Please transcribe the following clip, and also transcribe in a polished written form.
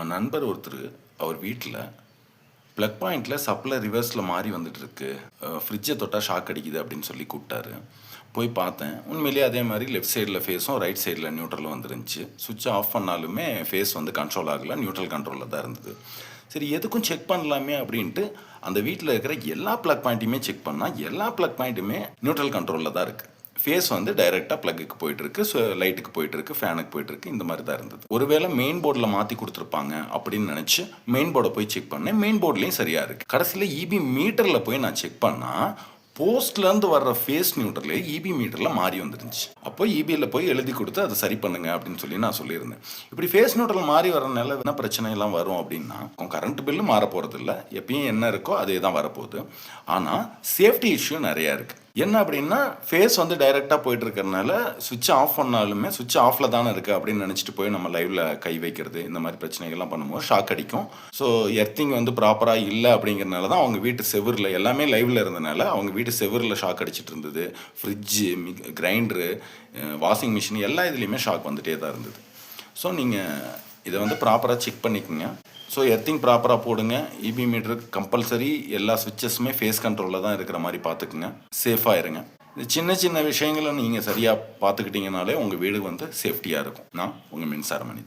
நம்ம நண்பர் ஒருத்தர் அவர் வீட்டில் ப்ளக் பாயிண்டில் சப்ளை ரிவர்ஸில் மாறி வந்துட்டுருக்கு, ஃப்ரிட்ஜை தொட்டால் ஷாக் அடிக்குது அப்படின்னு சொல்லி கூப்பிட்டாரு. போய் பார்த்தேன். உண்மையிலேயே அதே மாதிரி லெஃப்ட் சைடில் ஃபேஸும் ரைட் சைடில் நியூட்ரலும் வந்துருந்துச்சு. சுவிட்சை ஆஃப் பண்ணாலுமே ஃபேஸ் வந்து கண்ட்ரோல் ஆகலை, நியூட்ரல் கண்ட்ரோலில் தான் இருந்தது. சரி, எதுக்கும் செக் பண்ணலாமே அப்படின்ட்டு அந்த வீட்டில் இருக்கிற எல்லா ப்ளக் பாயிண்ட்டையுமே செக் பண்ணால் எல்லா ப்ளக் பாயிண்ட்டுமே நியூட்ரல் கண்ட்ரோலில் தான் இருக்குது. ஃபேஸ் வந்து டைரெக்டாக ப்ளக்குக்கு போயிட்டுருக்கு, லைட்டுக்கு போயிட்டுருக்கு, ஃபேனுக்கு போயிட்டுருக்கு, இந்த மாதிரி தான் இருந்தது. ஒருவேளை மெயின் போர்டில் மாற்றி கொடுத்துருப்பாங்க அப்படின்னு நினச்சி மெயின் போர்டை போய் செக் பண்ணேன். மெயின் போர்ட்லேயும் சரியாக இருக்குது. கடைசியில் இபி மீட்டரில் போய் நான் செக் பண்ணால் போஸ்ட்லேருந்து வர்ற ஃபேஸ் நியூட்ரலே இபி மீட்டரில் மாறி வந்துருந்துச்சு. அப்போ இபியில் போய் எழுதி கொடுத்து அதை சரி பண்ணுங்க அப்படின்னு சொல்லி நான் சொல்லியிருந்தேன். இப்படி ஃபேஸ் நியூட்ரல் மாறி வரனால என்ன பிரச்சனையெல்லாம் வரும் அப்படின்னா, கரண்ட் பில்லு மாற போகிறது இல்லை, எப்பயும் என்ன இருக்கோ அதே தான் வரப்போகுது. ஆனால் சேஃப்டி இஷ்யூ நிறையா இருக்குது. என்ன அப்படின்னா, ஃபேஸ் வந்து டைரெக்டாக போயிட்டு இருக்கிறதுனால சுவிட்ச் ஆஃப் பண்ணாலுமே சுவிட்ச் ஆஃபில் தானே இருக்குது அப்படின்னு நினச்சிட்டு போய் நம்ம லைவில் கை வைக்கிறது, இந்த மாதிரி பிரச்சனைகள்லாம் பண்ணும்போது ஷாக் அடிக்கும். ஸோ எர்த்திங் வந்து ப்ராப்பராக இல்லை அப்படிங்கிறனால தான் அவங்க வீட்டு செவரில் எல்லாமே லைவில் இருந்தனால அவங்க வீட்டு செவரில் ஷாக் அடிச்சிட்டு இருந்தது. ஃப்ரிட்ஜு, கிரைண்டரு, வாஷிங் மிஷின் எல்லா இதுலேயுமே ஷாக் வந்துகிட்டே தான் இருந்தது. ஸோ நீங்கள் இதை வந்து ப்ராப்பராக செக் பண்ணிக்கோங்க. ஸோ எர்த்திங் ப்ராப்பராக போடுங்க. இபி மீட்டருக்கு கம்பல்சரி எல்லா சுவிட்சஸுமே ஃபேஸ் கண்ட்ரோலில் தான் இருக்கிற மாதிரி பார்த்துக்குங்க. சேஃபாக இருங்க. இந்த சின்ன சின்ன விஷயங்களை நீங்கள் சரியாக பார்த்துக்கிட்டிங்கனாலே உங்கள் வீடு வந்து சேஃப்டியாக இருக்கும். நான் உங்கள் மின்சார மனிதன்.